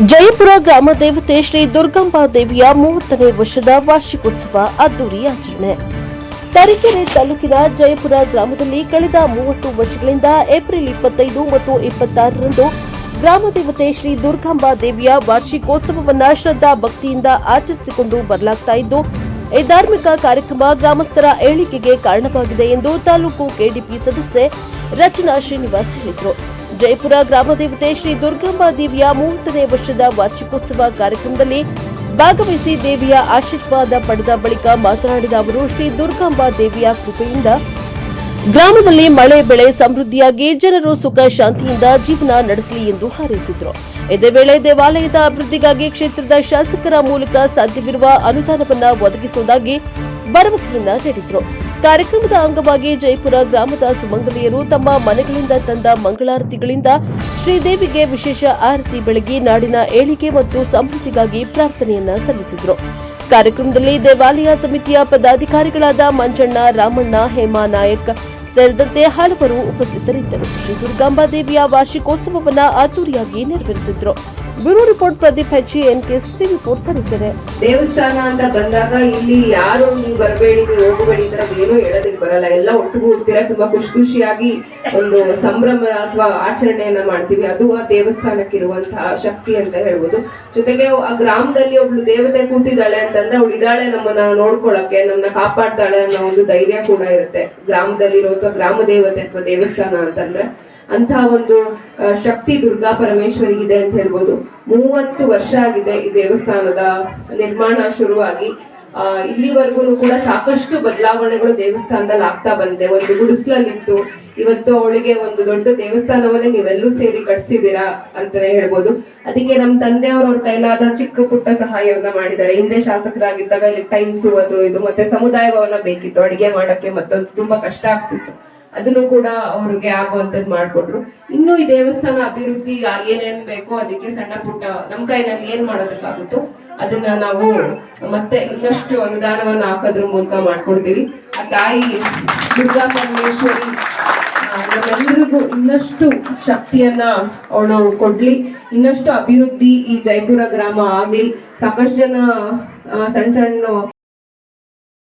ಜಯಪುರ ಗ್ರಾಮ ದೇವತೆ ಶ್ರೀ ದುರ್ಗಾಂಬಾ ದೇವಿಯ 30ನೇ ವರ್ಷದ ವಾರ್ಷಿಕೋತ್ಸವ ಅದ್ದೂರಿ ಆಚರಣೆ. ತರೀಕೆರೆ ತಾಲೂಕಿನ ಜಯಪುರ ಗ್ರಾಮದಲ್ಲಿ ಕಳೆದ 30 ವರ್ಷಗಳಿಂದ ಏಪ್ರಿಲ್ 25 ಮತ್ತು 26ರಂದು ಗ್ರಾಮ ದೇವತೆ ಶ್ರೀ ದುರ್ಗಾಂಬಾ ದೇವಿಯ ವಾರ್ಷಿಕೋತ್ಸವವನ್ನು ಶ್ರದ್ಧಾ ಭಕ್ತಿಯಿಂದ ಆಚರಿಸಿಕೊಂಡು ಬರಲಾಗ್ತಾ ಇದ್ದು, ಈ ಧಾರ್ಮಿಕ ಕಾರ್ಯಕ್ರಮ ಗ್ರಾಮಸ್ಥರ ಏಳಿಗೆಗೆ ಕಾರಣವಾಗಿದೆ ಎಂದು ತಾಲೂಕು ಕೆಡಿಪಿ ಸದಸ್ಯೆ ರಚನಾ ಶ್ರೀನಿವಾಸ್ ಹೇಳಿದರು. ಜಯಪುರ ಗ್ರಾಮದೇವತೆ ಶ್ರೀ ದುರ್ಗಾಂಬಾ ದೇವಿಯ 30ನೇ ವರ್ಷದ ವಾರ್ಷಿಕೋತ್ಸವ ಕಾರ್ಯಕ್ರಮದಲ್ಲಿ ಭಾಗವಹಿಸಿ ದೇವಿಯ ಆಶೀರ್ವಾದ ಪಡೆದ ಬಳಿಕ ಮಾತನಾಡಿದ ಅವರು, ಶ್ರೀ ದುರ್ಗಾಂಬಾ ದೇವಿಯ ಕೃಪೆಯಿಂದ ಗ್ರಾಮದಲ್ಲಿ ಮಳೆ ಬೆಳೆ ಸಮೃದ್ಧಿಯಾಗಿ ಜನರು ಸುಖ ಶಾಂತಿಯಿಂದ ಜೀವನ ನಡೆಸಲಿ ಎಂದು ಹಾರೈಸಿದರು. ಇದೇ ವೇಳೆ ದೇವಾಲಯದ ಅಭಿವೃದ್ಧಿಗಾಗಿ ಕ್ಷೇತ್ರದ ಶಾಸಕರ ಮೂಲಕ ಸಾಧ್ಯವಿರುವ ಅನುದಾನವನ್ನು ಒದಗಿಸುವುದಾಗಿ ಭರವಸೆಯನ್ನ ನೀಡಿದರು. ಕಾರ್ಯಕ್ರಮದ ಅಂಗವಾಗಿ ಜಯಪುರ ಗ್ರಾಮದ ಸುಮಂಗಲಿಯರು ತಮ್ಮ ಮನೆಗಳಿಂದ ತಂದ ಮಂಗಳಾರತಿಗಳಿಂದ ಶ್ರೀದೇವಿಗೆ ವಿಶೇಷ ಆರತಿ ಬೆಳಗಿ ನಾಡಿನ ಏಳಿಗೆ ಮತ್ತು ಸಮೃದ್ಧಿಗಾಗಿ ಪ್ರಾರ್ಥನೆಯನ್ನ ಸಲ್ಲಿಸಿದರು. ಕಾರ್ಯಕ್ರಮದಲ್ಲಿ ದೇವಾಲಯ ಸಮಿತಿಯ ಪದಾಧಿಕಾರಿಗಳಾದ ಮಂಜಣ್ಣ, ರಾಮಣ್ಣ, ಹೇಮಾ ನಾಯಕ್ ಸೇರಿದಂತೆ ಹಲವರು ಉಪಸ್ಥಿತರಿದ್ದರು. ಶ್ರೀ ದುರ್ಗಾಂಬಾ ದೇವಿಯ ವಾರ್ಷಿಕೋತ್ಸವವನ್ನು ಅದ್ದೂರಿಯಾಗಿ ನೆರವೇರಿಸಿದರು. ಬ್ಯೂರೋ ರಿಪೋರ್ಟ್ ಪ್ರದೀಪ್ ಹೆಚ್, ಎನ್ಕೆಎಸ್ ಟಿವಿ4 ತರೀಕೆರೆ. ದೇವಸ್ಥಾನ ಅಂತ ಬಂದಾಗ ಇಲ್ಲಿ ಯಾರು ನೀವು ಬರಬೇಡಿ, ನೀವು ಹೋಗಬೇಡಿ ತರ ಏನೂ ಹೇಳೋದಕ್ಕೆ ಬರಲ್ಲ. ಎಲ್ಲ ಒಟ್ಟುಗೂಡ್ತೀರಾ, ತುಂಬಾ ಖುಷಿಯಾಗಿ ಒಂದು ಸಂಭ್ರಮ ಅಥವಾ ಆಚರಣೆಯನ್ನ ಮಾಡ್ತೀವಿ. ಅದು ಆ ದೇವಸ್ಥಾನಕ್ಕೆ ಇರುವಂತಹ ಶಕ್ತಿ ಅಂತ ಹೇಳ್ಬೋದು. ಜೊತೆಗೆ ಆ ಗ್ರಾಮದಲ್ಲಿ ಒಬ್ಳು ದೇವತೆ ಕೂತಿದ್ದಾಳೆ ಅಂತಂದ್ರೆ ಅವಳು ಇದ್ದಾಳೆ ನಮ್ಮನ್ನ ನೋಡ್ಕೊಳಕ್ಕೆ, ನಮ್ಮನ್ನ ಕಾಪಾಡ್ತಾಳೆ ಅನ್ನೋ ಒಂದು ಧೈರ್ಯ ಕೂಡ ಇರುತ್ತೆ ಗ್ರಾಮದಲ್ಲಿರೋ ಅಥವಾ ಗ್ರಾಮ ದೇವತೆ ಅಥವಾ ದೇವಸ್ಥಾನ ಅಂತಂದ್ರೆ. ಅಂತ ಒಂದು ಶಕ್ತಿ ದುರ್ಗಾ ಪರಮೇಶ್ವರಿಗಿದೆ ಅಂತ ಹೇಳ್ಬೋದು. 30 ವರ್ಷ ಆಗಿದೆ ಈ ದೇವಸ್ಥಾನದ ನಿರ್ಮಾಣ ಶುರುವಾಗಿ. ಇಲ್ಲಿವರೆಗೂ ಕೂಡ ಸಾಕಷ್ಟು ಬದಲಾವಣೆಗಳು ದೇವಸ್ಥಾನದಲ್ಲಿ ಆಗ್ತಾ ಬಂದಿದೆ. ಒಂದು ಗುಡಿಸ್ಲಲ್ಲಿತ್ತು, ಇವತ್ತು ಅವಳಿಗೆ ಒಂದು ದೊಡ್ಡ ದೇವಸ್ಥಾನವನ್ನೇ ನೀವೆಲ್ಲರೂ ಸೇರಿ ಕಟ್ಸಿದೀರಾ ಅಂತಾನೆ ಹೇಳ್ಬೋದು. ಅದಕ್ಕೆ ನಮ್ಮ ತಂದೆಯವರು ಅವ್ರ ಕೈಲಾದ ಚಿಕ್ಕ ಪುಟ್ಟ ಸಹಾಯವನ್ನ ಮಾಡಿದ್ದಾರೆ. ಹಿಂದೆ ಶಾಸಕರಾಗಿದ್ದಾಗ ಇಲ್ಲಿ ಟೈಲ್ಸ್ ಅದು ಇದು ಮತ್ತೆ ಸಮುದಾಯ ಭವನ ಬೇಕಿತ್ತು ಅಡಿಗೆ ಮಾಡಕ್ಕೆ, ಮತ್ತೊಂದು ತುಂಬಾ ಕಷ್ಟ ಆಗ್ತಿತ್ತು. ಅದನ್ನು ಕೂಡ ಅವ್ರಿಗೆ ಆಗುವಂತದ್ದು ಮಾಡ್ಕೊಟ್ರು. ಇನ್ನು ಈ ದೇವಸ್ಥಾನ ಅಭಿವೃದ್ಧಿ ಏನೇನ್ ಬೇಕೋ ಅದಕ್ಕೆ ಸಣ್ಣ ಪುಟ್ಟ ನಮ್ಮ ಕೈನಲ್ಲಿ ಏನ್ ಮಾಡೋದಕ್ಕಾಗುತ್ತೋ ಅದನ್ನ ನಾವು ಮತ್ತೆ ಇನ್ನಷ್ಟು ಅನುದಾನವನ್ನ ಹಾಕೋದ್ರ ಮೂಲಕ ಮಾಡ್ಕೊಡ್ತೀವಿ. ಆ ತಾಯಿ ದುರ್ಗಾ ಪರಮೇಶ್ವರಿ ನಮ್ಮೆಲ್ಲರಿಗೂ ಇನ್ನಷ್ಟು ಶಕ್ತಿಯನ್ನ ಅವಳು ಕೊಡ್ಲಿ, ಇನ್ನಷ್ಟು ಅಭಿವೃದ್ಧಿ ಈ ಜಯಪುರ ಗ್ರಾಮ ಆಗ್ಲಿ. ಸಾಕಷ್ಟು ಜನ ಸಣ್ಣ